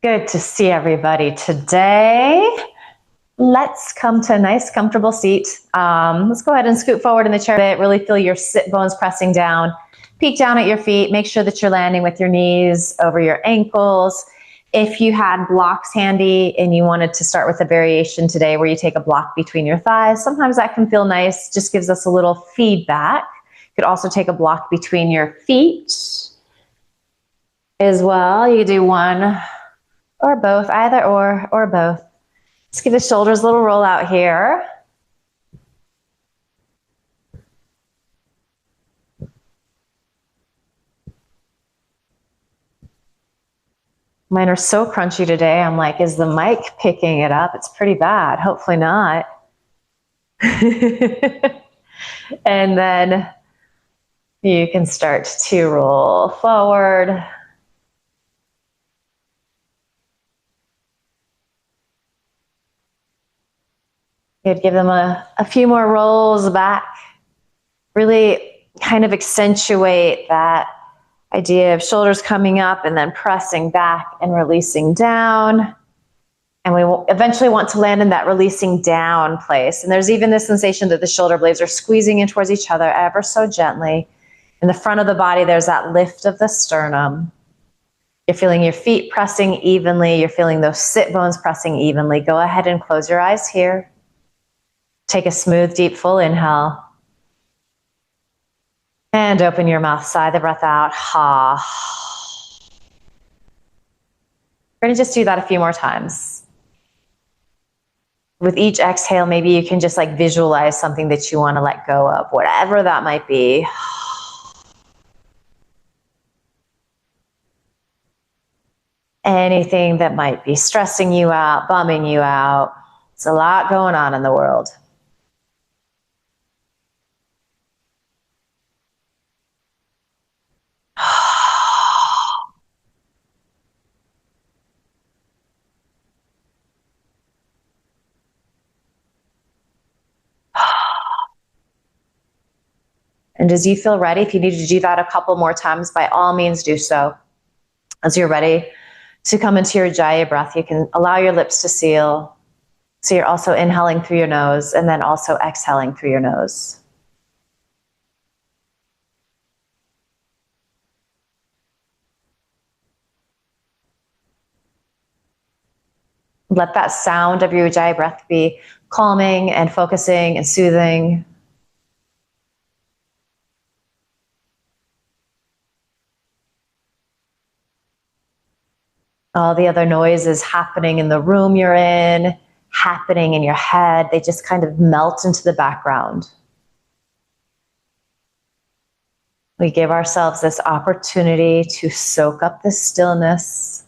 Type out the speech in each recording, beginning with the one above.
Good to see everybody today. Let's come to a nice, comfortable seat. Let's go ahead and scoot forward in the chair a bit. Really feel your sit bones pressing down. Peek down at your feet. Make sure that you're landing with your knees over your ankles. If you had blocks handy and you wanted to start with a variation today where you take a block between your thighs, sometimes that can feel nice. Just gives us a little feedback. You could also take a block between your feet as well. You could do one or both, either or both. Let's give the shoulders a little roll out here. Mine are so crunchy today. I'm like, is the mic picking it up? It's pretty bad. Hopefully not. And then you can start to roll forward. You'd give them a few more rolls back. Really kind of accentuate that idea of shoulders coming up and then pressing back and releasing down. And we will eventually want to land in that releasing down place. And there's even this sensation that the shoulder blades are squeezing in towards each other ever so gently. In the front of the body, there's that lift of the sternum. You're feeling your feet pressing evenly. You're feeling those sit bones pressing evenly. Go ahead and close your eyes here. Take a smooth, deep, full inhale. And open your mouth, sigh the breath out. Ha. We're going to just do that a few more times. With each exhale, maybe you can just like visualize something that you want to let go of, whatever that might be. Anything that might be stressing you out, bumming you out. There's a lot going on in the world. And as you feel ready, if you need to do that a couple more times, by all means do so. As you're ready to come into your Jaya breath, you can allow your lips to seal. So you're also inhaling through your nose and then also exhaling through your nose. Let that sound of your Ujjayi breath be calming and focusing and soothing. All the other noises happening in the room you're in, happening in your head, they just kind of melt into the background. We give ourselves this opportunity to soak up the stillness.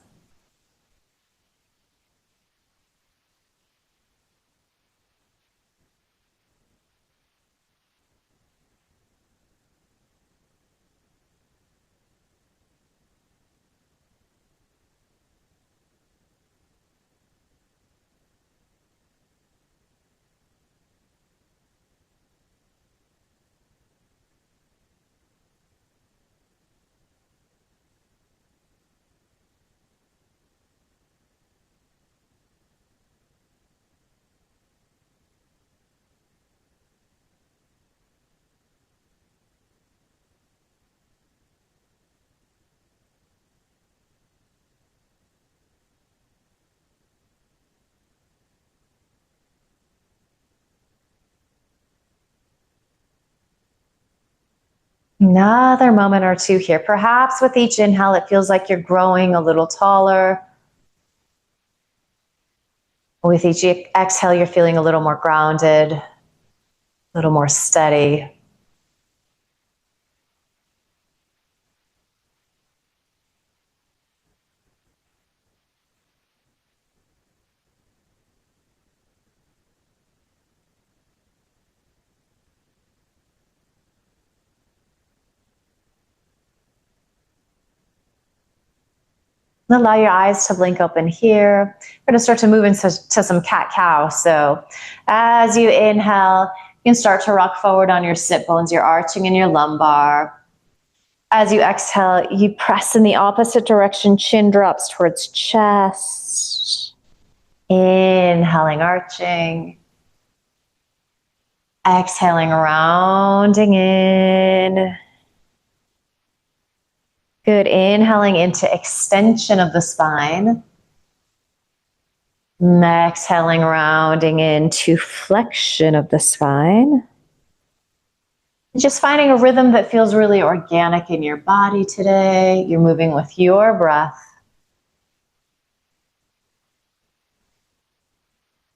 Another moment or two here. Perhaps with each inhale, it feels like you're growing a little taller. With each exhale, you're feeling a little more grounded, a little more steady. And allow your eyes to blink open here. We're going to start to move into some cat-cow. So as you inhale, you can start to rock forward on your sit bones. You're arching in your lumbar. As you exhale, you press in the opposite direction, chin drops towards chest. Inhaling, arching. Exhaling, rounding in. Good. Inhaling into extension of the spine. Exhaling, rounding into flexion of the spine. Just finding a rhythm that feels really organic in your body today. You're moving with your breath.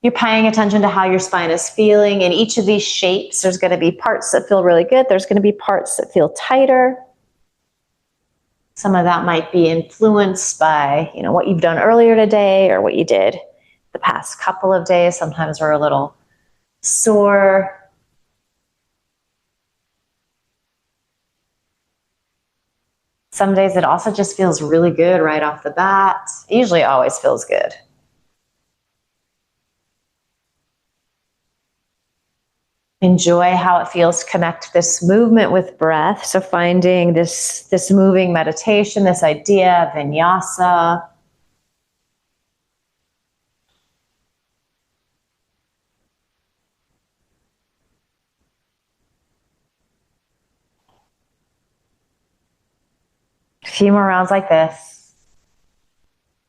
You're paying attention to how your spine is feeling. In each of these shapes, there's going to be parts that feel really good. There's going to be parts that feel tighter. Some of that might be influenced by, what you've done earlier today or what you did the past couple of days. Sometimes we're a little sore. Some days it also just feels really good right off the bat. It usually always feels good. Enjoy how it feels to connect this movement with breath. So finding this moving meditation, this idea of vinyasa. A few more rounds like this.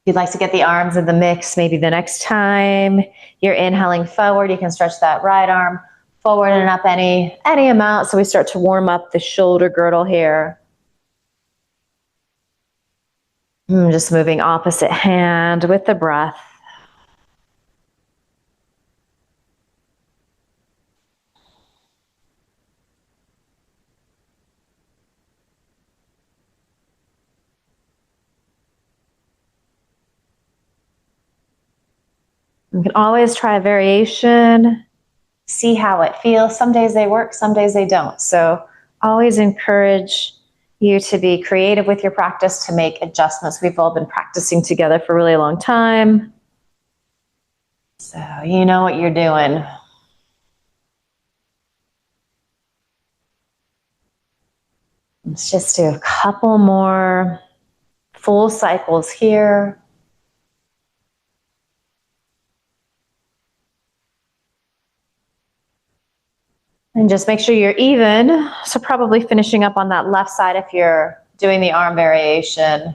If you'd like to get the arms in the mix, maybe the next time you're inhaling forward, you can stretch that right arm forward and up any amount. So we start to warm up the shoulder girdle here. Just moving opposite hand with the breath. You can always try a variation, see how it feels. Some days they work, some days they don't. So always encourage you to be creative with your practice, to make adjustments. We've all been practicing together for a really long time. So you know what you're doing. Let's just do a couple more full cycles here. And just make sure you're even. So probably finishing up on that left side if you're doing the arm variation.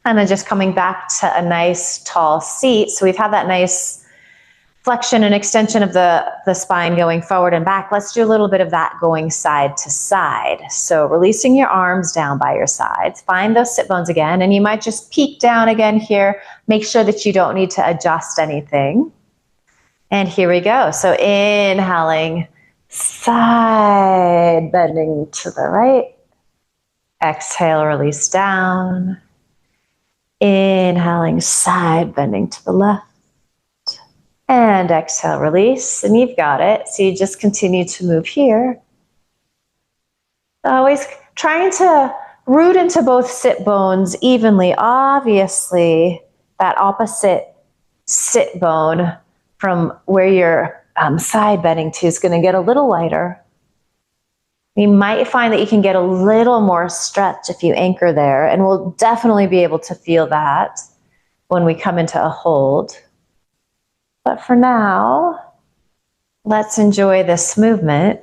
And then just coming back to a nice tall seat. So we've had that nice flexion and extension of the spine going forward and back. Let's do a little bit of that going side to side. So releasing your arms down by your sides. Find those sit bones again. And you might just peek down again here. Make sure that you don't need to adjust anything. And here we go. So inhaling, side bending to the right. Exhale, release down. Inhaling, side bending to the left. And exhale, release. And you've got it. So you just continue to move here. Always trying to root into both sit bones evenly. Obviously, that opposite sit bone from where you're side bending to is going to get a little lighter. You might find that you can get a little more stretch if you anchor there, and we'll definitely be able to feel that when we come into a hold. But for now, let's enjoy this movement.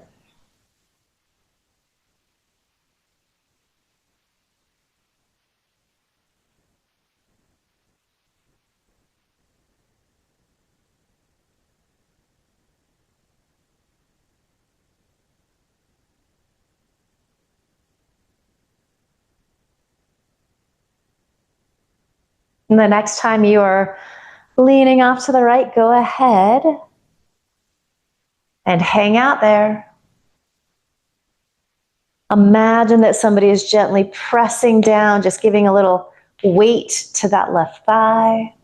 And the next time you are leaning off to the right, go ahead and hang out there. Imagine that somebody is gently pressing down, just giving a little weight to that left thigh.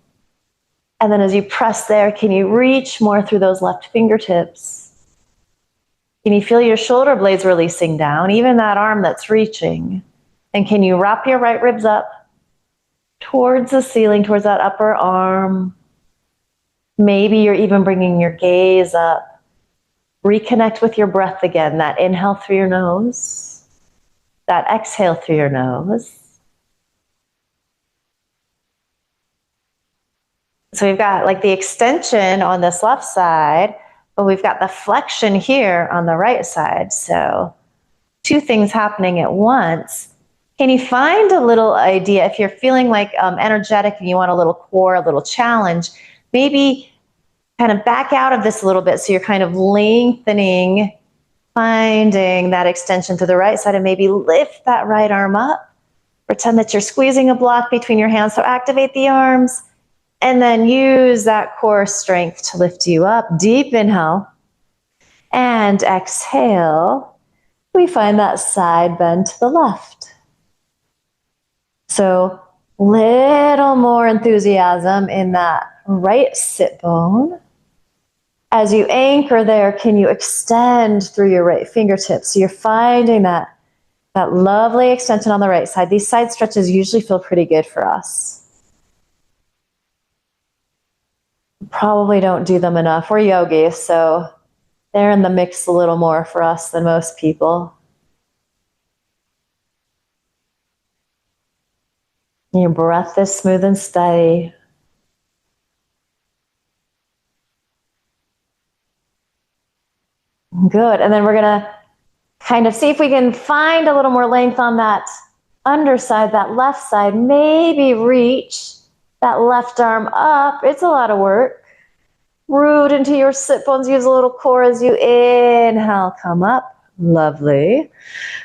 And then as you press there, can you reach more through those left fingertips? Can you feel your shoulder blades releasing down, even that arm that's reaching? And can you wrap your right ribs up towards the ceiling, towards that upper arm? Maybe you're even bringing your gaze up. Reconnect with your breath again, that inhale through your nose. That exhale through your nose. So we've got like the extension on this left side, but we've got the flexion here on the right side. So two things happening at once. Can you find a little idea if you're feeling like energetic and you want a little core, a little challenge, maybe kind of back out of this a little bit so you're kind of lengthening, finding that extension to the right side, and maybe lift that right arm up. Pretend that you're squeezing a block between your hands, so activate the arms, and then use that core strength to lift you up. Deep inhale, and exhale. We find that side bend to the left. So little more enthusiasm in that right sit bone. As you anchor there, can you extend through your right fingertips? So you're finding that lovely extension on the right side. These side stretches usually feel pretty good for us. Probably don't do them enough. We're yogis, so they're in the mix a little more for us than most people. Your breath is smooth and steady. Good. And then we're going to kind of see if we can find a little more length on that underside, that left side. Maybe reach that left arm up. It's a lot of work. Root into your sit bones. Use a little core as you inhale. Come up. Lovely.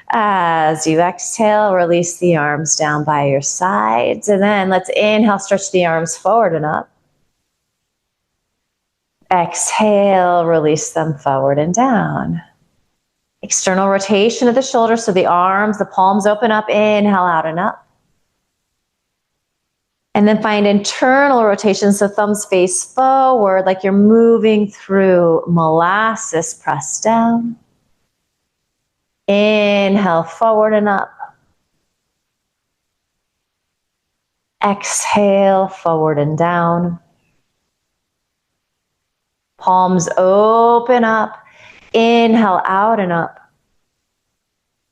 As you exhale, release the arms down by your sides. And then let's inhale, stretch the arms forward and up. Exhale, release them forward and down. External rotation of the shoulders, so the arms, the palms open up, inhale out and up. And then find internal rotation, so thumbs face forward, like you're moving through molasses, press down. Inhale, forward and up. Exhale, forward and down. Palms open up. Inhale, out and up.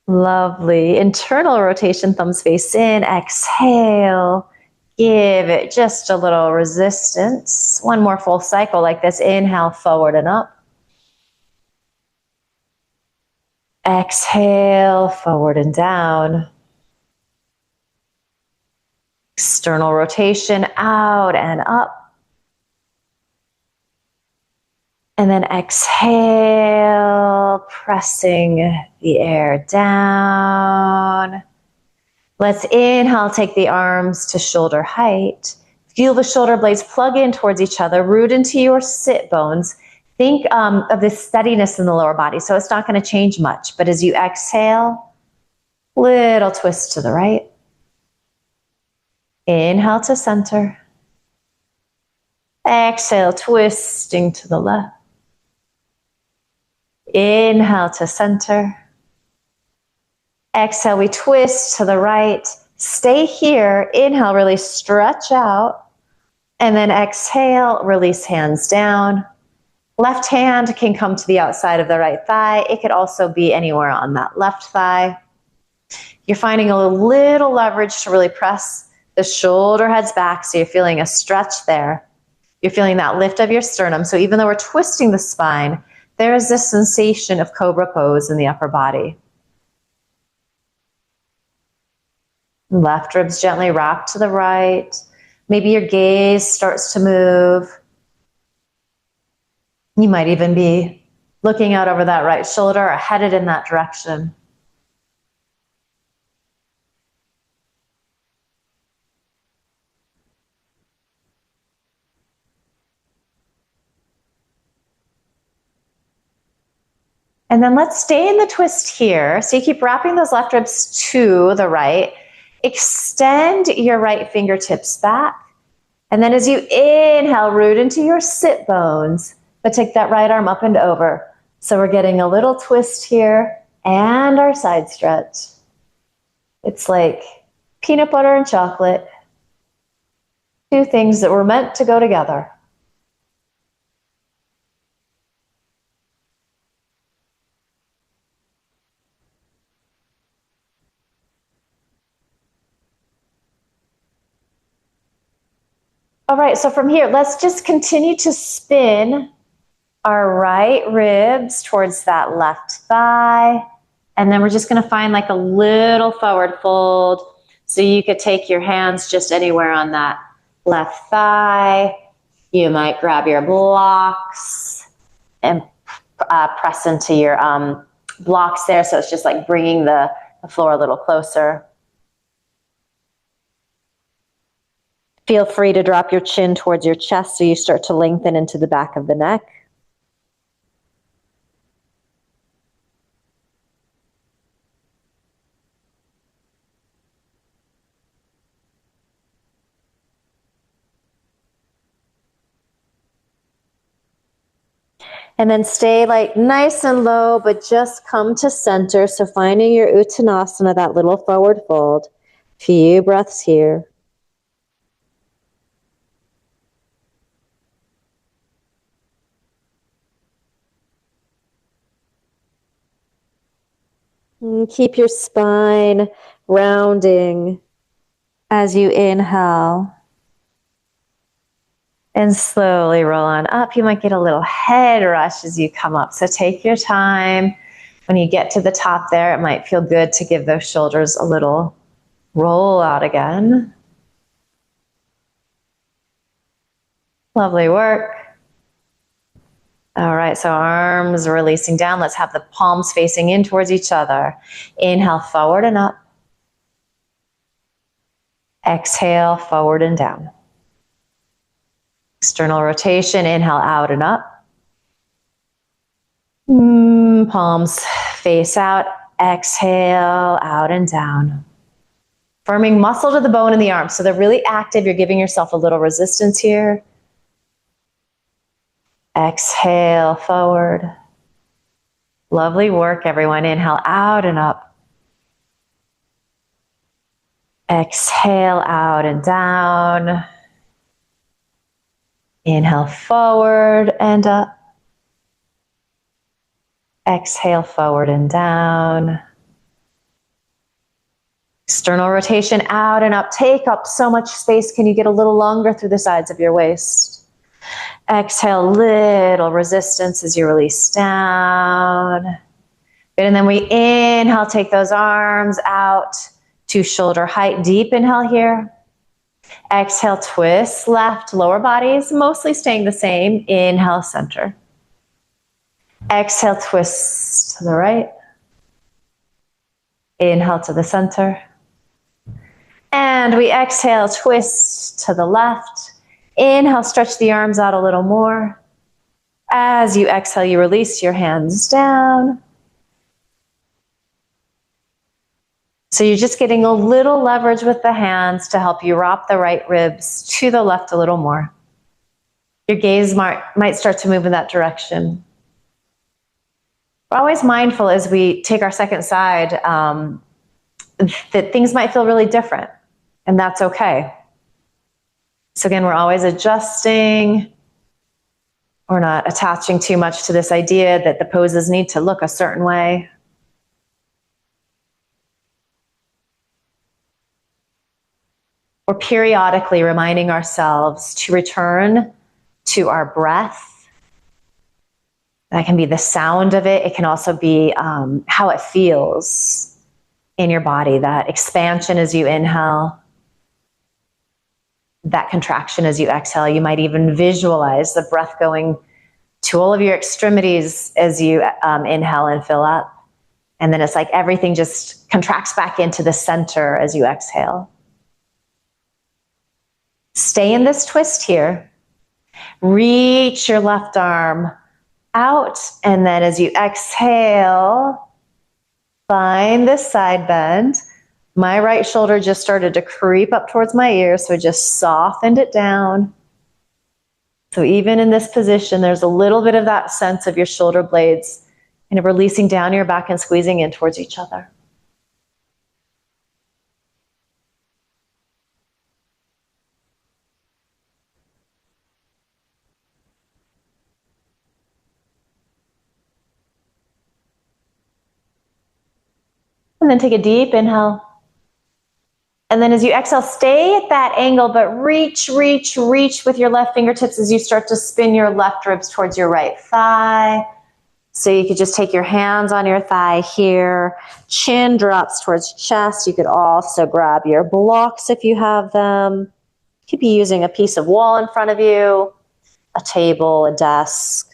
Lovely. Internal rotation, thumbs face in. Exhale. Give it just a little resistance. One more full cycle like this. Inhale, forward and up. Exhale, forward and down. External rotation, out and up. And then exhale, pressing the air down. Let's inhale, take the arms to shoulder height. Feel the shoulder blades plug in towards each other, root into your sit bones. Think of this steadiness in the lower body, so it's not going to change much. But as you exhale, little twist to the right. Inhale to center. Exhale, twisting to the left. Inhale to center. Exhale, we twist to the right. Stay here. Inhale, really stretch out. And then exhale, release hands down. Left hand can come to the outside of the right thigh. It could also be anywhere on that left thigh. You're finding a little leverage to really press the shoulder heads back, so you're feeling a stretch there. You're feeling that lift of your sternum. So even though we're twisting the spine, there is this sensation of cobra pose in the upper body. Left ribs gently wrap to the right. Maybe your gaze starts to move. You might even be looking out over that right shoulder or headed in that direction. And then let's stay in the twist here. So you keep wrapping those left ribs to the right. Extend your right fingertips back. And then as you inhale, root into your sit bones, but take that right arm up and over. So we're getting a little twist here and our side stretch. It's like peanut butter and chocolate. Two things that were meant to go together. All right, so from here, let's just continue to spin our right ribs towards that left thigh. And then we're just gonna find like a little forward fold. So you could take your hands just anywhere on that left thigh. You might grab your blocks and press into your blocks there. So it's just like bringing the floor a little closer. Feel free to drop your chin towards your chest so you start to lengthen into the back of the neck. And then stay like nice and low, but just come to center. So finding your Uttanasana, that little forward fold. Few breaths here. And keep your spine rounding as you inhale. And slowly roll on up. You might get a little head rush as you come up. So take your time. When you get to the top there, it might feel good to give those shoulders a little roll out again. Lovely work. All right, so arms releasing down. Let's have the palms facing in towards each other. Inhale, forward and up. Exhale, forward and down. External rotation, inhale, out and up. Palms face out. Exhale, out and down. Firming muscle to the bone in the arms. So they're really active. You're giving yourself a little resistance here. Exhale, forward. Lovely work, everyone. Inhale, out and up. Exhale, out and down. Inhale, forward and up. Exhale, forward and down. External rotation, out and up. Take up so much space. Can you get a little longer through the sides of your waist? Exhale, little resistance as you release down. Good, and then we inhale, take those arms out to shoulder height. Deep inhale here. Exhale, twist left, lower body's mostly staying the same. Inhale, center. Exhale, twist to the right. Inhale to the center. And we exhale, twist to the left. Inhale, stretch the arms out a little more. As you exhale, you release your hands down. So you're just getting a little leverage with the hands to help you rock the right ribs to the left a little more. Your gaze might start to move in that direction. We're always mindful as we take our second side that things might feel really different, and that's okay. So again, we're always adjusting. We're not attaching too much to this idea that the poses need to look a certain way. We're periodically reminding ourselves to return to our breath. That can be the sound of it. It can also be how it feels in your body, that expansion as you inhale, that contraction as you exhale. You might even visualize the breath going to all of your extremities as you inhale and fill up. And then it's like everything just contracts back into the center as you exhale. Stay in this twist here. Reach your left arm out, and then as you exhale, find this side bend. My right shoulder just started to creep up towards my ear, so I just softened it down. So even in this position, there's a little bit of that sense of your shoulder blades kind of releasing down your back and squeezing in towards each other. And then take a deep inhale. And then as you exhale, stay at that angle, but reach, reach, reach with your left fingertips as you start to spin your left ribs towards your right thigh. So you could just take your hands on your thigh here. Chin drops towards chest. You could also grab your blocks if you have them. You could be using a piece of wall in front of you, a table, a desk.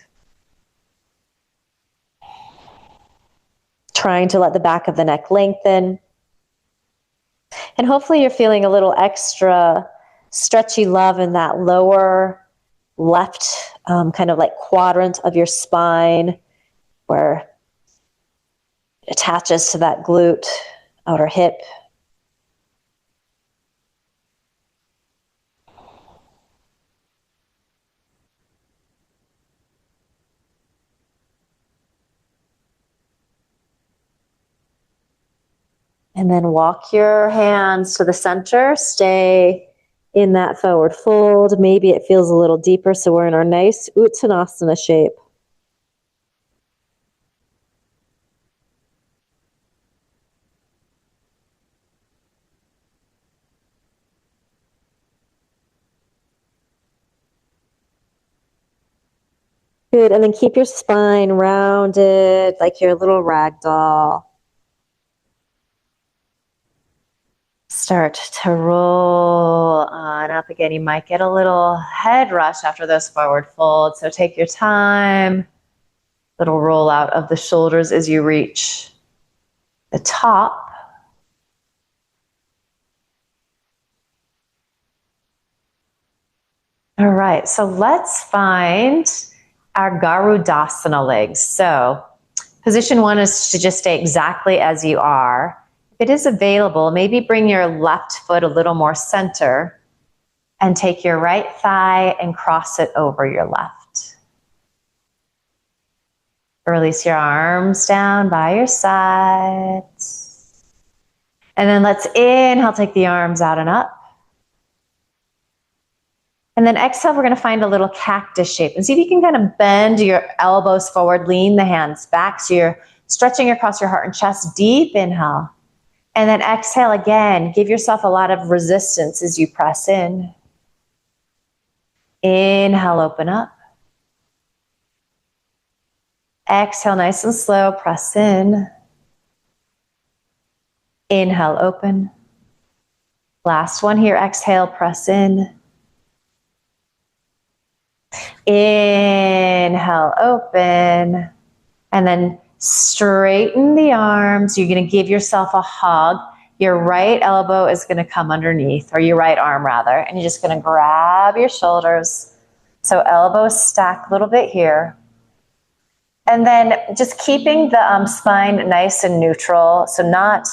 Trying to let the back of the neck lengthen. And hopefully you're feeling a little extra stretchy love in that lower left kind of like quadrant of your spine where it attaches to that glute, outer hip. And then walk your hands to the center. Stay in that forward fold. Maybe it feels a little deeper, so we're in our nice Uttanasana shape. Good, and then keep your spine rounded like you're a little rag doll. Start to roll on up again. You might get a little head rush after those forward folds, so take your time. Little roll out of the shoulders as you reach the top. All right, so let's find our Garudasana legs. So position one is to just stay exactly as you are. If it is available, maybe bring your left foot a little more center and take your right thigh and cross it over your left. Release your arms down by your sides. And then let's inhale, take the arms out and up. And then exhale, we're going to find a little cactus shape. And see if you can kind of bend your elbows forward, lean the hands back so you're stretching across your heart and chest. Deep inhale. And then exhale again. Give yourself a lot of resistance as you press in. Inhale, open up. Exhale, nice and slow, press in. Inhale, open. Last one here, exhale, press in. Inhale, open. And then straighten the arms. You're going to give yourself a hug. Your right elbow is going to come underneath, or your right arm rather, and you're just going to grab your shoulders. So elbows stack a little bit here. And then just keeping the spine nice and neutral. So not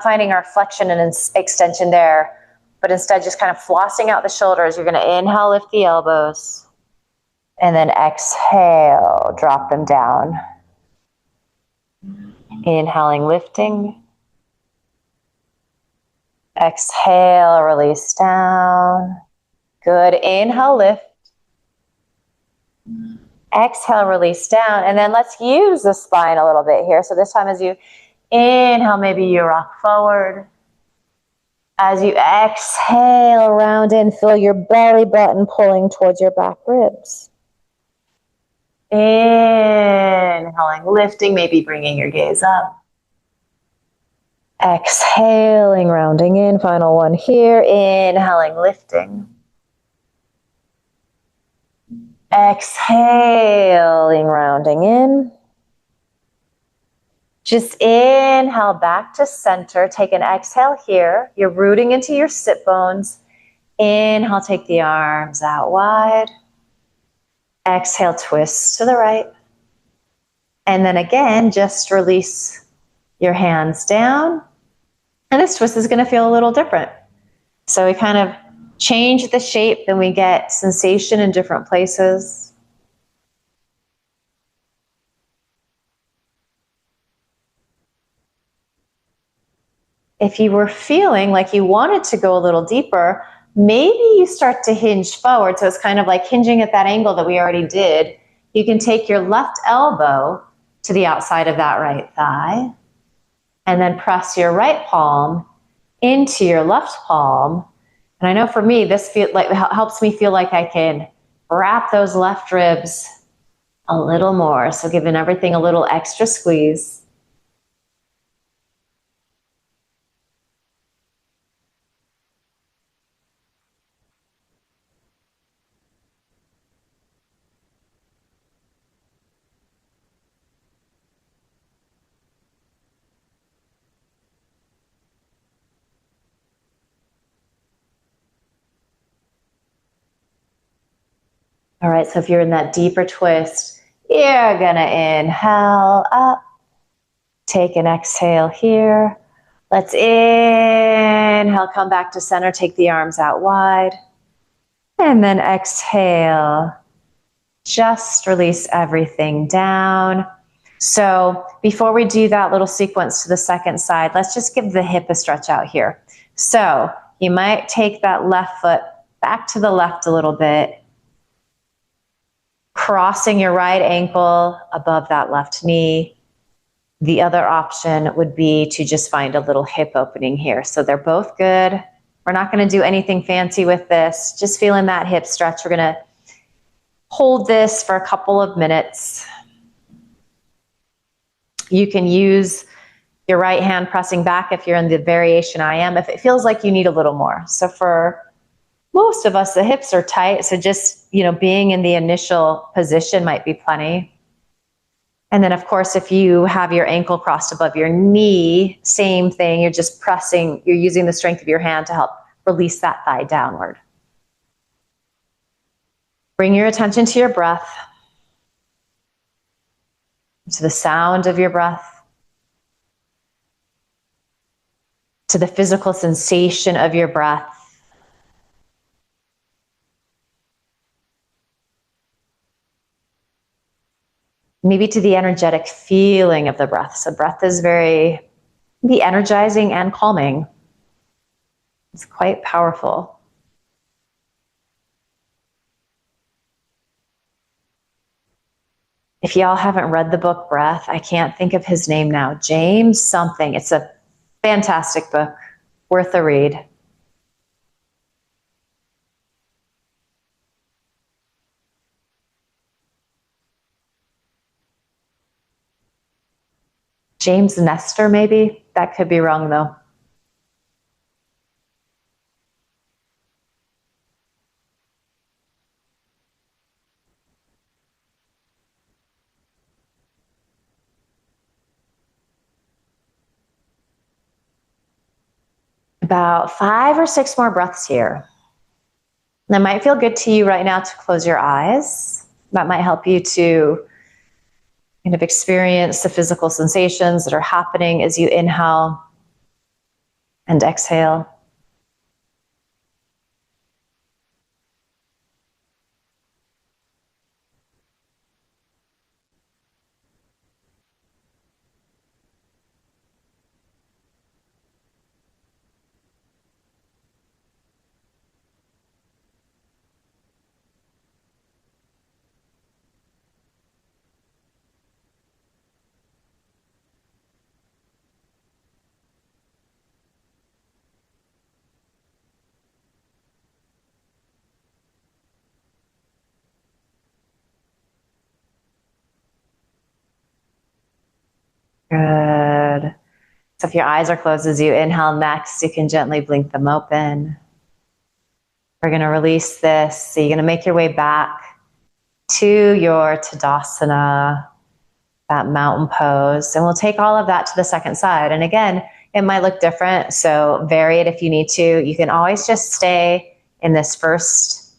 finding our flexion and extension there, but instead just kind of flossing out the shoulders. You're going to inhale, lift the elbows. And then exhale, drop them down. Inhaling, lifting. Exhale, release down. Good. Inhale, lift. Exhale, release down. And then let's use the spine a little bit here. So this time as you inhale, maybe you rock forward. As you exhale, round in, feel your belly button pulling towards your back ribs. Inhaling, lifting, maybe bringing your gaze up. Exhaling, rounding in. Final one here. Inhaling, lifting. Exhaling, rounding in. Just inhale back to center. Take an exhale here. You're rooting into your sit bones. Inhale, take the arms out wide. Exhale, twist to the right. And then again, just release your hands down. And this twist is going to feel a little different. So we kind of change the shape and we get sensation in different places. If you were feeling like you wanted to go a little deeper, maybe you start to hinge forward. So it's kind of like hinging at that angle that we already did. You can take your left elbow to the outside of that right thigh and then press your right palm into your left palm. And I know for me, this helps me feel like I can wrap those left ribs a little more. So giving everything a little extra squeeze. All right, so if you're in that deeper twist, you're gonna inhale up, take an exhale here. Let's inhale, come back to center, take the arms out wide. And then exhale, just release everything down. So before we do that little sequence to the second side, let's just give the hip a stretch out here. So you might take that left foot back to the left a little bit, crossing your right ankle above that left knee. The other option would be to just find a little hip opening here. So they're both good. We're not going to do anything fancy with this. Just feeling that hip stretch. We're going to hold this for a couple of minutes. You can use your right hand pressing back if you're in the variation I am, if it feels like you need a little more. So for most of us, the hips are tight, so just, being in the initial position might be plenty. And then, of course, if you have your ankle crossed above your knee, same thing. You're just pressing, you're using the strength of your hand to help release that thigh downward. Bring your attention to your breath, to the sound of your breath, to the physical sensation of your breath. Maybe to the energetic feeling of the breath. So breath is very energizing and calming. It's quite powerful. If y'all haven't read the book Breath, I can't think of his name now. James something. It's a fantastic book, worth a read. James Nestor, maybe? That could be wrong, though. About 5 or 6 more breaths here. That might feel good to you right now to close your eyes. That might help you to kind of experience the physical sensations that are happening as you inhale and exhale. Good. So if your eyes are closed as you inhale next, you can gently blink them open. We're going to release this. So you're going to make your way back to your Tadasana, that mountain pose. And we'll take all of that to the second side. And again, it might look different, so vary it if you need to. You can always just stay in this first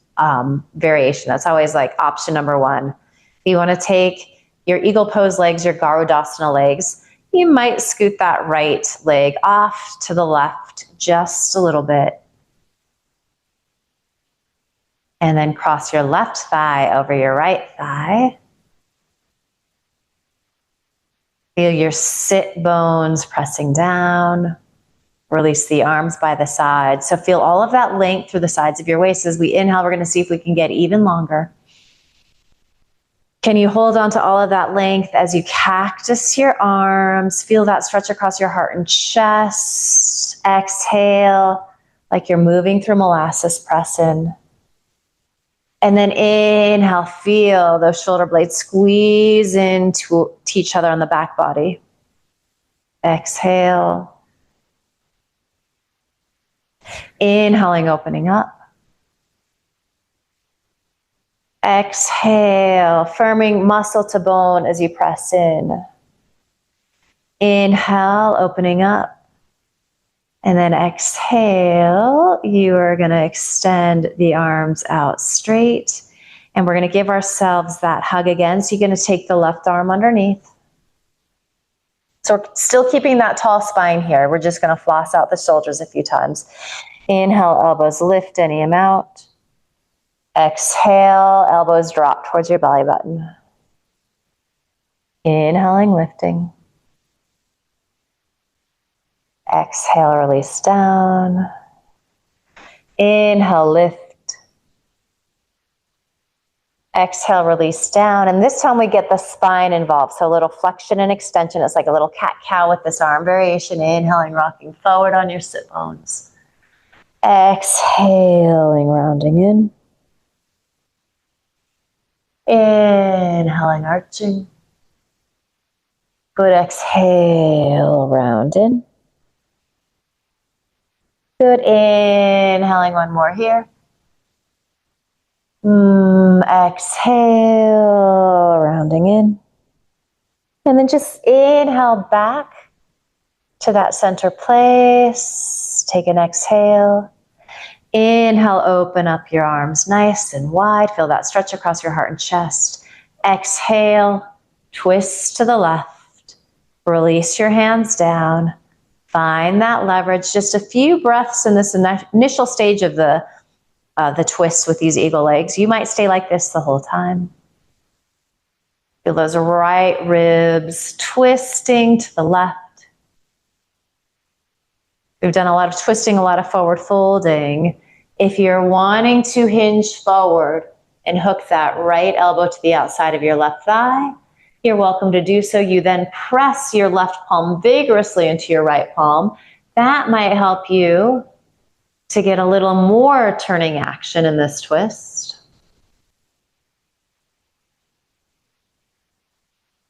variation. That's always like option number 1. If you want to take your eagle pose legs, your Garudasana legs, you might scoot that right leg off to the left just a little bit. And then cross your left thigh over your right thigh. Feel your sit bones pressing down. Release the arms by the side. So feel all of that length through the sides of your waist. As we inhale, we're going to see if we can get even longer. Can you hold on to all of that length as you cactus your arms? Feel that stretch across your heart and chest. Exhale, like you're moving through molasses, press in. And then inhale, feel those shoulder blades squeeze into each other on the back body. Exhale. Inhaling, opening up. Exhale, firming muscle to bone as you press in. Inhale, opening up. And then exhale, you are going to extend the arms out straight. And we're going to give ourselves that hug again. So you're going to take the left arm underneath. So we're still keeping that tall spine here. We're just going to floss out the shoulders a few times. Inhale, elbows lift, any amount. Exhale, elbows drop towards your belly button. Inhaling, lifting. Exhale, release down. Inhale, lift. Exhale, release down. And this time we get the spine involved. So a little flexion and extension. It's like a little cat-cow with this arm variation. Inhaling, rocking forward on your sit bones. Exhaling, rounding in. Inhaling, arching. Good, exhale, round in. Good, inhaling, one more here. Exhale, rounding in. And then just inhale back to that center place. Take an exhale. Inhale, open up your arms nice and wide. Feel that stretch across your heart and chest. Exhale, twist to the left. Release your hands down. Find that leverage. Just a few breaths in this initial stage of the twist with these eagle legs. You might stay like this the whole time. Feel those right ribs twisting to the left. We've done a lot of twisting, a lot of forward folding. If you're wanting to hinge forward and hook that right elbow to the outside of your left thigh, you're welcome to do so. You then press your left palm vigorously into your right palm. That might help you to get a little more turning action in this twist.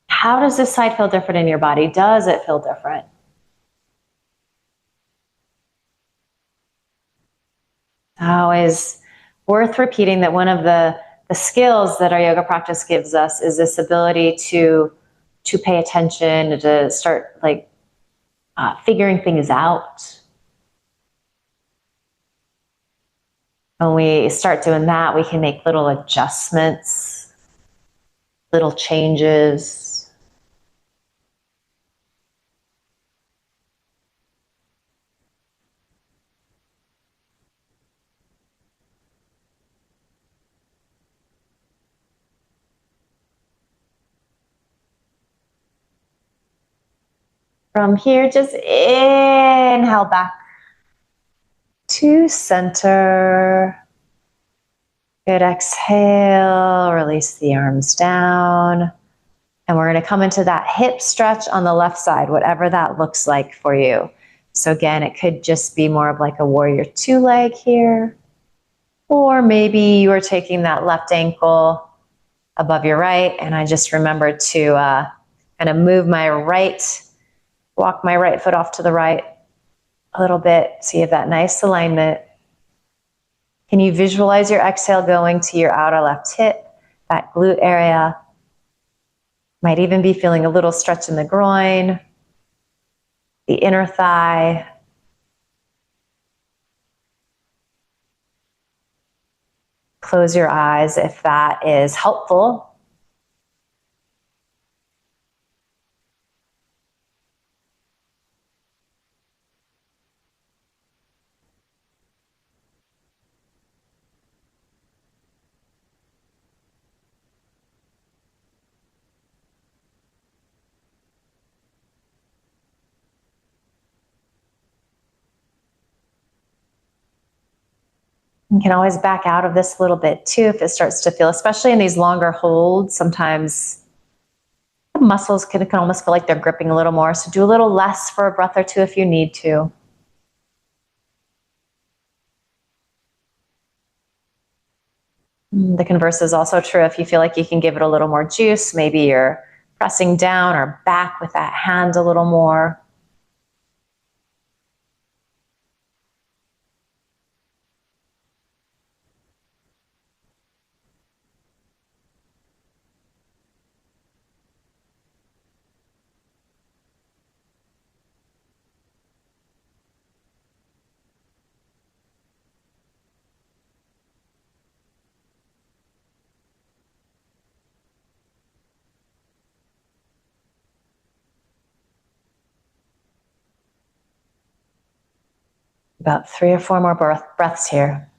How does this side feel different in your body? Does it feel different? Always worth repeating that one of the skills that our yoga practice gives us is this ability to pay attention, to start figuring things out. When we start doing that, we can make little adjustments, little changes. From here, just inhale back to center. Good, exhale, release the arms down. And we're going to come into that hip stretch on the left side, whatever that looks like for you. So again, it could just be more of like a warrior two leg here. Or maybe you are taking that left ankle above your right. And I just remembered to kind of move my right, walk my right foot off to the right a little bit so you have that nice alignment. Can you visualize your exhale going to your outer left hip, that glute area? Might even be feeling a little stretch in the groin, the inner thigh. Close your eyes if that is helpful. You can always back out of this a little bit too if it starts to feel, especially in these longer holds, sometimes the muscles can almost feel like they're gripping a little more. So do a little less for a breath or two if you need to. The converse is also true if you feel like you can give it a little more juice. Maybe you're pressing down or back with that hand a little more. About 3 or 4 more breaths here.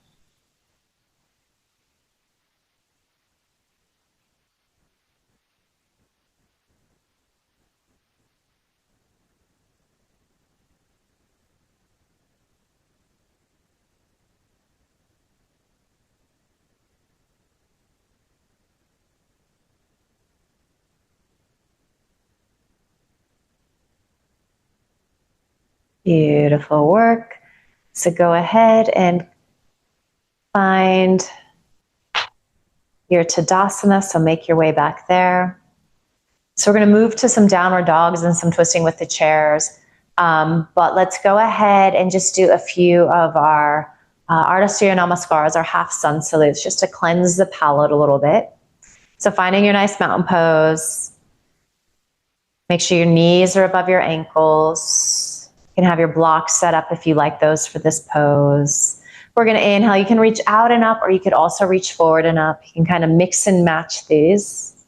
Beautiful work. So go ahead and find your Tadasana, so make your way back there. So we're going to move to some downward dogs and some twisting with the chairs. But let's go ahead and just do a few of our Ardha Surya Namaskars, our half sun salutes, just to cleanse the palate a little bit. So finding your nice mountain pose. Make sure your knees are above your ankles. You can have your blocks set up if you like those for this pose. We're going to inhale. You can reach out and up, or you could also reach forward and up. You can kind of mix and match these.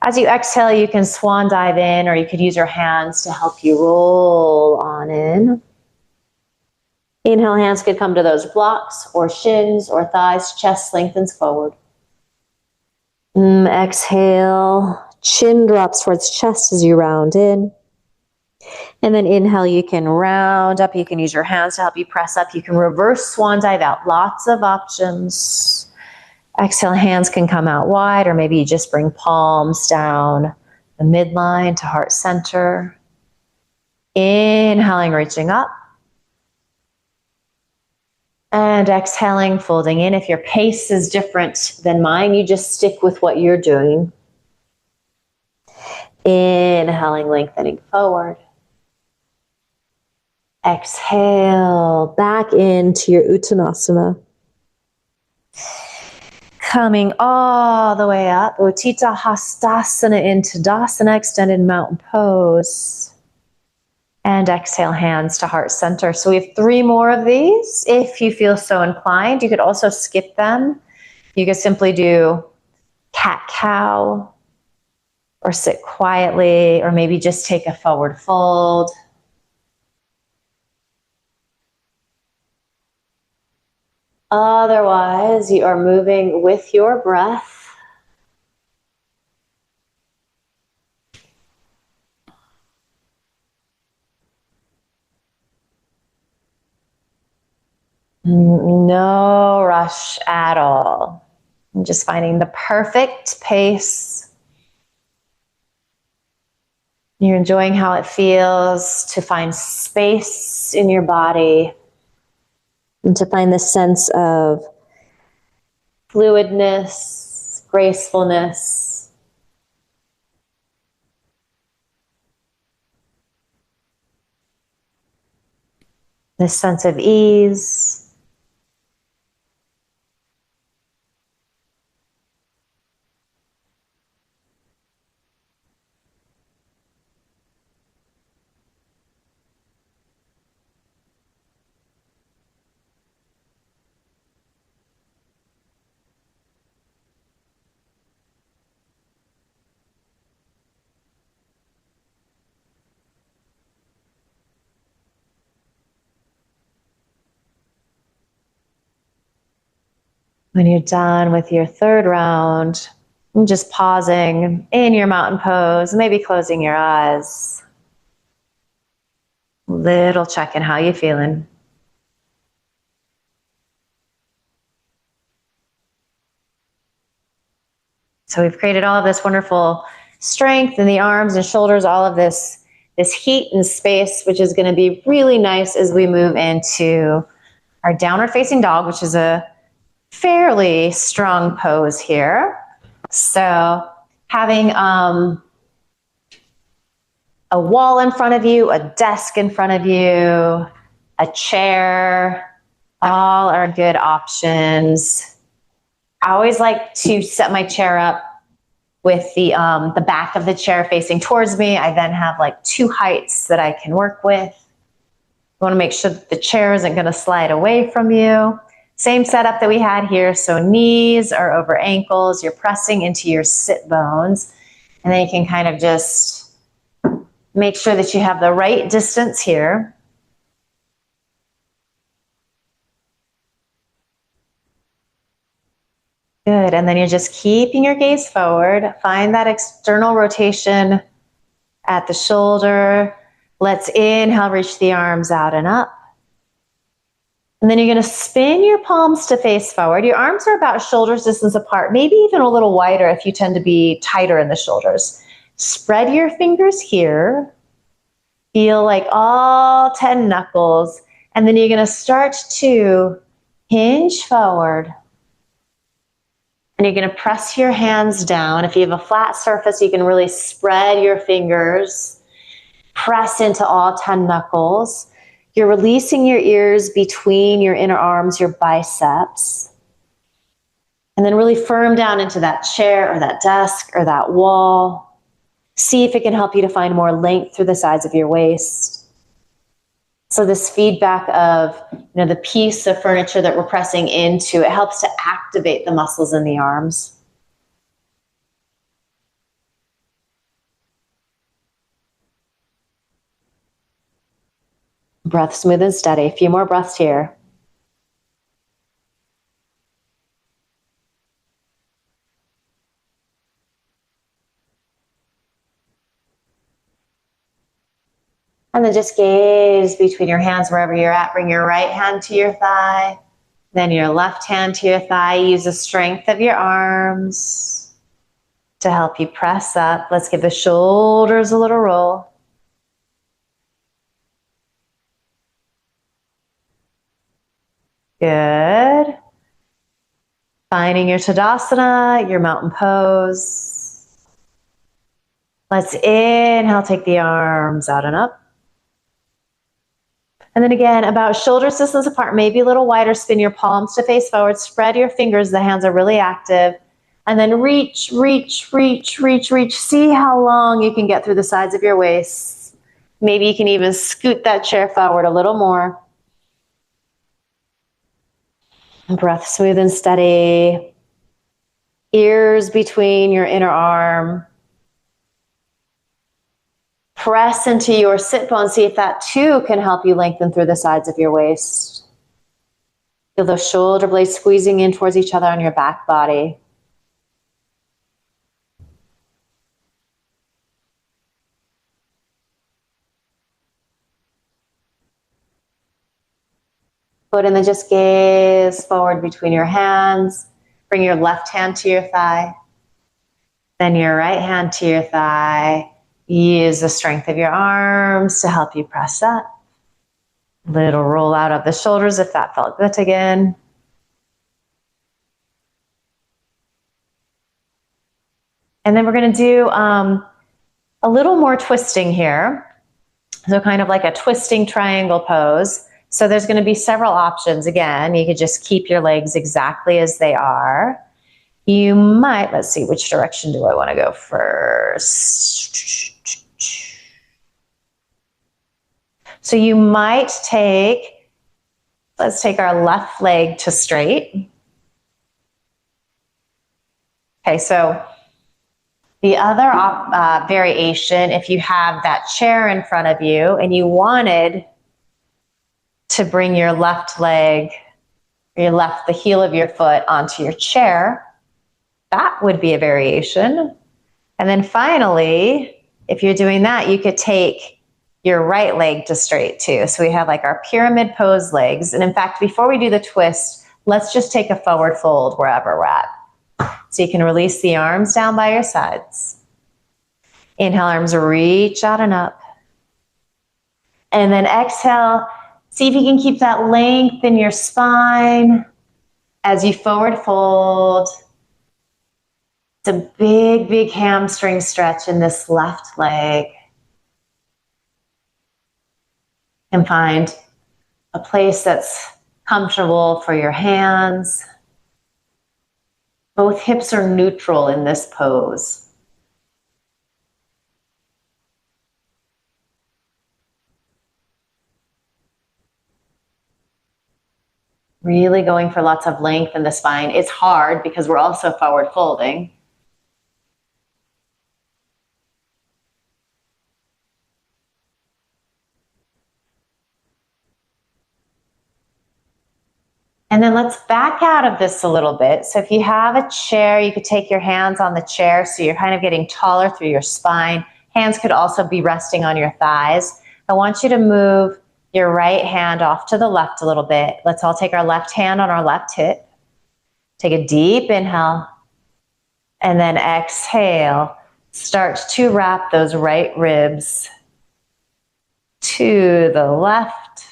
As you exhale, you can swan dive in, or you could use your hands to help you roll on in. Inhale, hands could come to those blocks or shins or thighs, chest lengthens forward. Exhale, chin drops towards chest as you round in. And then inhale, you can round up. You can use your hands to help you press up. You can reverse swan dive out. Lots of options. Exhale, hands can come out wide, or maybe you just bring palms down the midline to heart center. Inhaling, reaching up. And exhaling, folding in. If your pace is different than mine, you just stick with what you're doing. Inhaling, lengthening forward. Exhale, back into your Uttanasana. Coming all the way up, Utthita Hastasana into Tadasana, extended mountain pose. And exhale, hands to heart center. So we have 3 more of these. If you feel so inclined, you could also skip them. You could simply do cat-cow, or sit quietly, or maybe just take a forward fold. Otherwise, you are moving with your breath. No rush at all. I'm just finding the perfect pace. You're enjoying how it feels to find space in your body and to find the sense of fluidness, gracefulness. This sense of ease. When you're done with your 3rd round, just pausing in your mountain pose, maybe closing your eyes. Little check in, how you feeling? So we've created all of this wonderful strength in the arms and shoulders, all of this heat and space, which is going to be really nice as we move into our downward facing dog, which is a fairly strong pose here. So having a wall in front of you, a desk in front of you, a chair, all are good options. I always like to set my chair up with the back of the chair facing towards me. I then have like two heights that I can work with. You want to make sure that the chair isn't going to slide away from you. Same setup that we had here. So knees are over ankles. You're pressing into your sit bones. And then you can kind of just make sure that you have the right distance here. Good, and then you're just keeping your gaze forward. Find that external rotation at the shoulder. Let's inhale, reach the arms out and up. And then you're gonna spin your palms to face forward. Your arms are about shoulders distance apart, maybe even a little wider if you tend to be tighter in the shoulders. Spread your fingers here. Feel like all 10 knuckles. And then you're gonna start to hinge forward. And you're going to press your hands down. If you have a flat surface, you can really spread your fingers, press into all 10 knuckles. You're releasing your ears between your inner arms, your biceps. And then really firm down into that chair or that desk or that wall. See if it can help you to find more length through the sides of your waist. So this feedback of, the piece of furniture that we're pressing into, it helps to activate the muscles in the arms. Breath smooth and steady. A few more breaths here. And then just gaze between your hands wherever you're at. Bring your right hand to your thigh, then your left hand to your thigh. Use the strength of your arms to help you press up. Let's give the shoulders a little roll. Good. Finding your Tadasana, your mountain pose. Let's inhale, take the arms out and up. And then again, about shoulder distance apart, maybe a little wider. Spin your palms to face forward. Spread your fingers. The hands are really active. And then reach, reach, reach, reach, reach. See how long you can get through the sides of your waist. Maybe you can even scoot that chair forward a little more. Breath smooth and steady. Ears between your inner arm. Press into your sit bone. See if that too can help you lengthen through the sides of your waist. Feel those shoulder blades squeezing in towards each other on your back body. Good, and then just gaze forward between your hands. Bring your left hand to your thigh. Then your right hand to your thigh. Use the strength of your arms to help you press up. Little roll out of the shoulders if that felt good again. And then we're going to do a little more twisting here. So kind of like a twisting triangle pose. So there's going to be several options. Again, you could just keep your legs exactly as they are. You might, let's see, which direction do I want to go first? So you might take, let's take our left leg to straight. Okay, so the other variation, if you have that chair in front of you and you wanted to bring your left leg, or the heel of your foot onto your chair, that would be a variation. And then finally, if you're doing that, you could take your right leg to straight too. So we have like our pyramid pose legs. And in fact, before we do the twist, let's just take a forward fold wherever we're at. So you can release the arms down by your sides. Inhale, arms reach out and up. And then exhale, see if you can keep that length in your spine as you forward fold. It's a big, big hamstring stretch in this left leg. And find a place that's comfortable for your hands. Both hips are neutral in this pose. Really going for lots of length in the spine. It's hard because we're also forward folding. And then let's back out of this a little bit. So if you have a chair, you could take your hands on the chair so you're kind of getting taller through your spine. Hands could also be resting on your thighs. I want you to move your right hand off to the left a little bit. Let's all take our left hand on our left hip. Take a deep inhale. And then exhale. Start to wrap those right ribs to the left.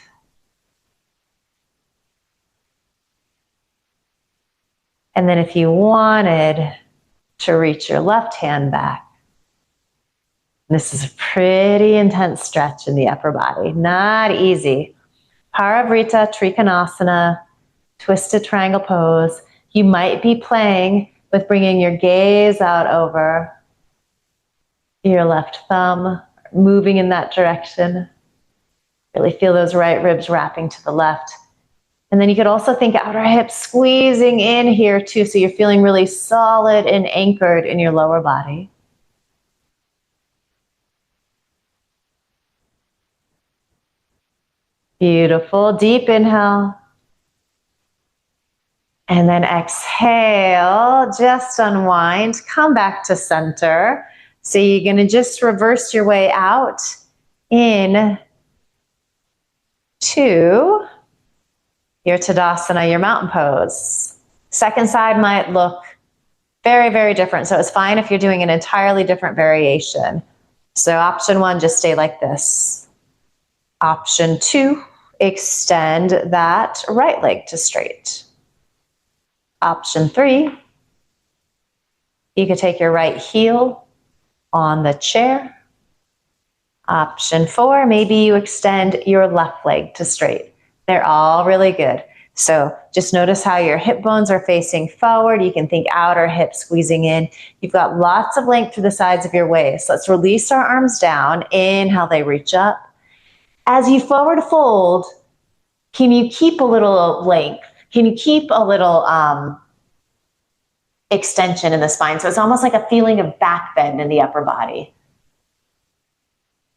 And then if you wanted to reach your left hand back, this is a pretty intense stretch in the upper body. Not easy. Paravrita Trikonasana, twisted triangle pose. You might be playing with bringing your gaze out over your left thumb, moving in that direction. Really feel those right ribs wrapping to the left. And then you could also think outer hips squeezing in here too, so you're feeling really solid and anchored in your lower body. Beautiful. Deep inhale. And then exhale, just unwind, come back to center. So you're going to just reverse your way out in to your Tadasana, your mountain pose. Second side might look very, very different. So it's fine if you're doing an entirely different variation. So option one, just stay like this. Option two, extend that right leg to straight. Option three, you could take your right heel on the chair. Option four, maybe you extend your left leg to straight. They're all really good. So just notice how your hip bones are facing forward. You can think outer hip squeezing in. You've got lots of length through the sides of your waist. Let's release our arms down. Inhale, they reach up. As you forward fold, can you keep a little length? Can you keep a little extension in the spine? So it's almost like a feeling of back bend in the upper body,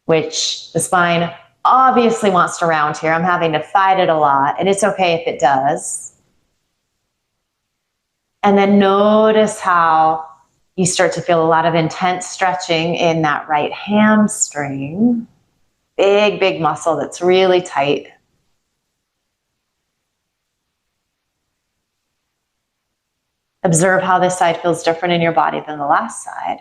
which the spine obviously wants to round here. I'm having to fight it a lot, and it's okay if it does. And then notice how you start to feel a lot of intense stretching in that right hamstring. Big, big muscle that's really tight. Observe how this side feels different in your body than the last side.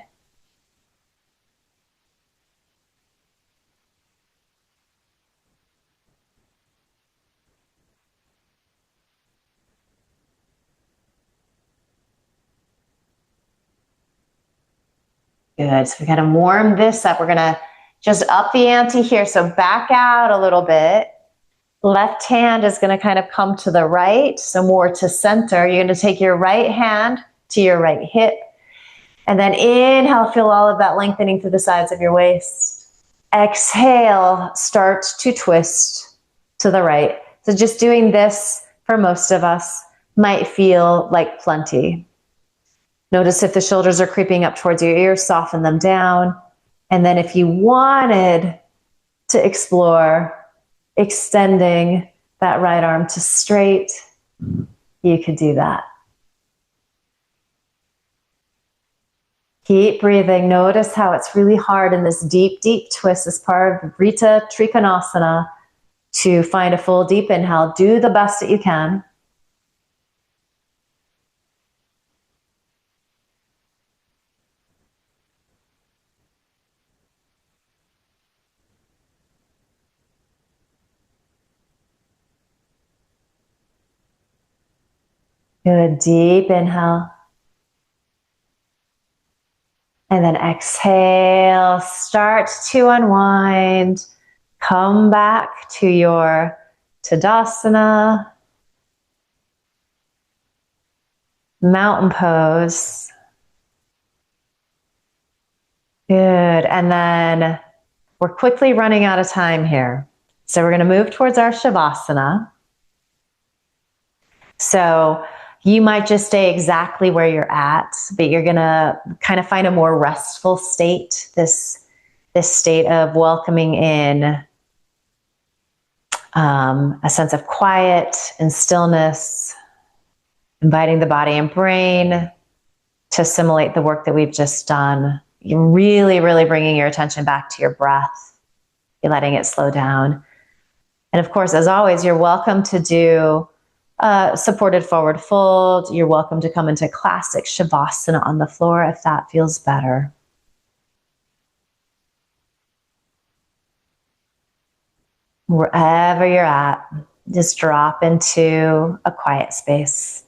Good, so we gotta warm this up. We're gonna just up the ante here. So back out a little bit. Left hand is gonna kind of come to the right, so more to center. You're gonna take your right hand to your right hip. And then inhale, feel all of that lengthening through the sides of your waist. Exhale, start to twist to the right. So just doing this for most of us might feel like plenty. Notice if the shoulders are creeping up towards your ears, soften them down. And then if you wanted to explore extending that right arm to straight, you could do that. Keep breathing. Notice how it's really hard in this deep, deep twist as part of Paraplegia Trikonasana to find a full deep inhale. Do the best that you can. Good, deep inhale. And then exhale, start to unwind. Come back to your Tadasana, mountain pose. Good. And then we're quickly running out of time here. So we're going to move towards our Shavasana. So you might just stay exactly where you're at, but you're going to kind of find a more restful state, this state of welcoming in a sense of quiet and stillness, inviting the body and brain to assimilate the work that we've just done. You're really, really bringing your attention back to your breath. You're letting it slow down. And of course, as always, you're welcome to do supported forward fold. You're welcome to come into classic Shavasana on the floor if that feels better. Wherever you're at, just drop into a quiet space.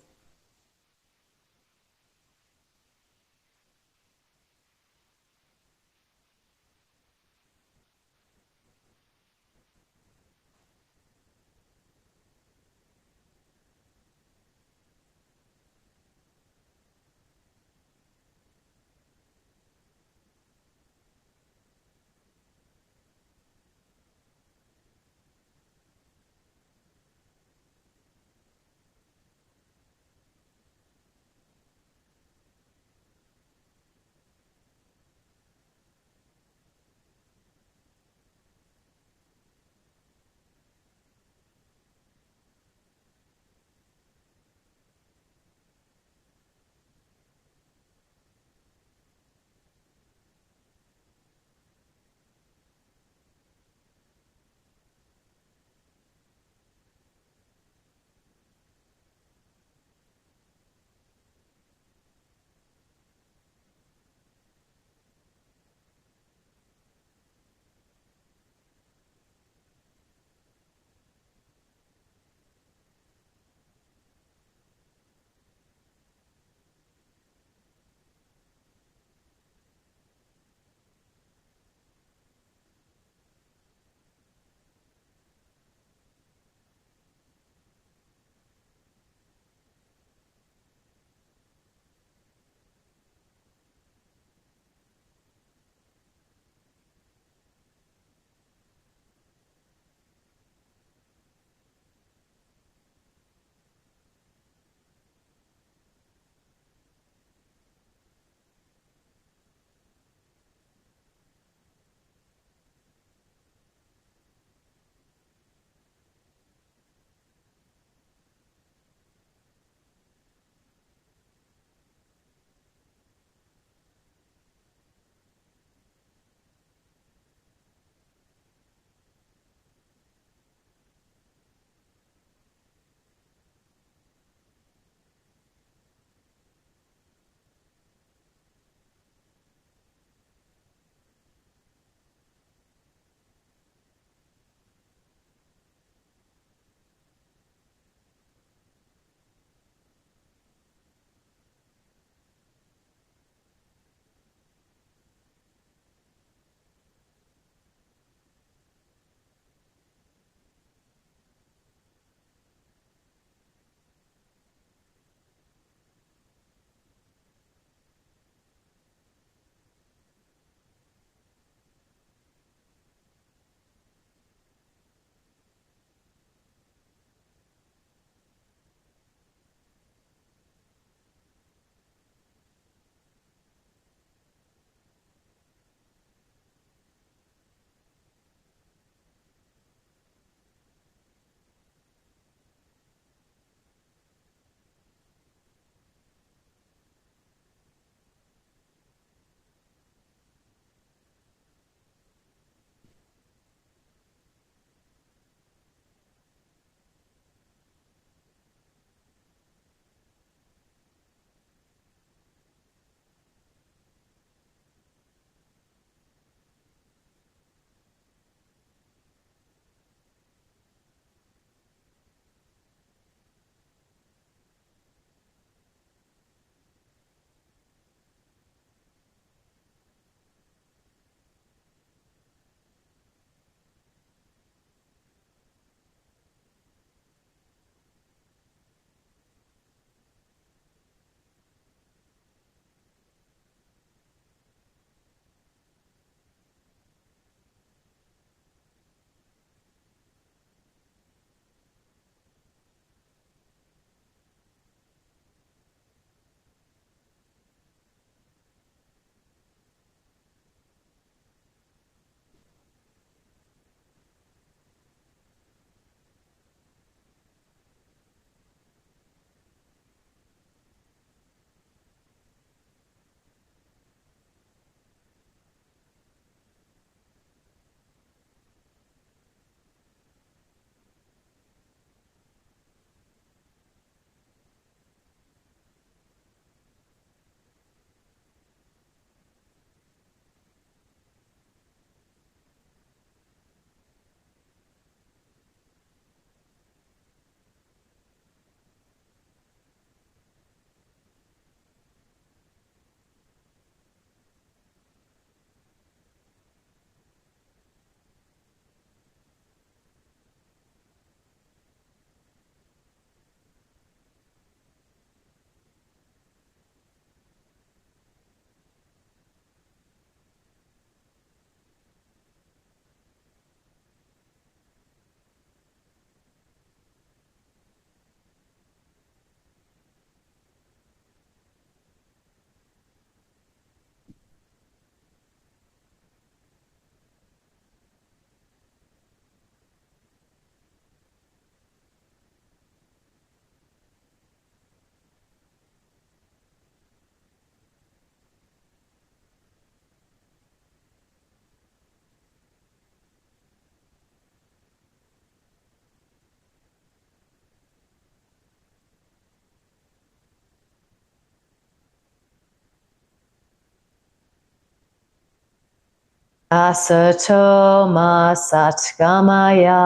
Asato ma satgamaya.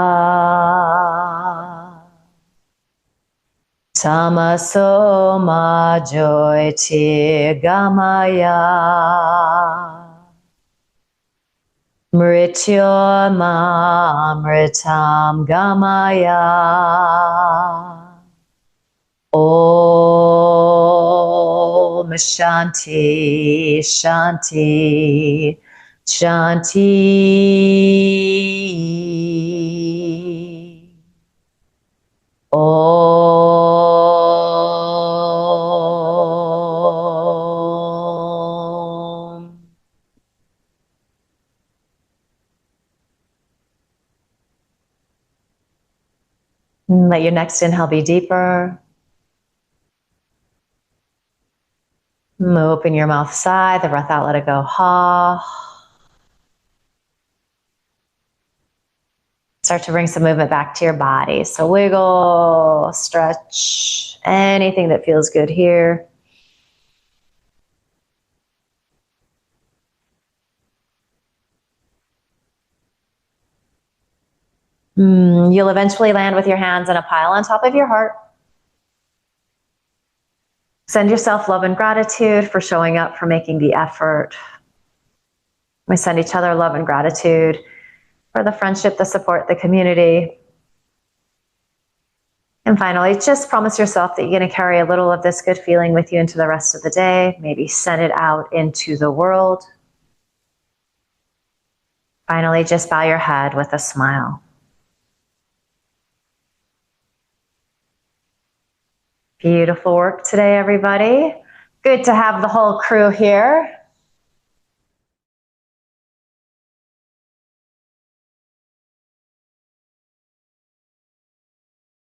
Tamaso ma jyotirgamaya. Mrityorma amritam gamaya. Om Shanti Shanti Shanti. Om. Let your next inhale be deeper. Open your mouth sigh, the breath out, let it go. Ha. Start to bring some movement back to your body. So wiggle, stretch, anything that feels good here. You'll eventually land with your hands in a pile on top of your heart. Send yourself love and gratitude for showing up, for making the effort. We send each other love and gratitude for the friendship, the support, the community. And finally, just promise yourself that you're going to carry a little of this good feeling with you into the rest of the day. Maybe send it out into the world. Finally, just bow your head with a smile. Beautiful work today, everybody. Good to have the whole crew here.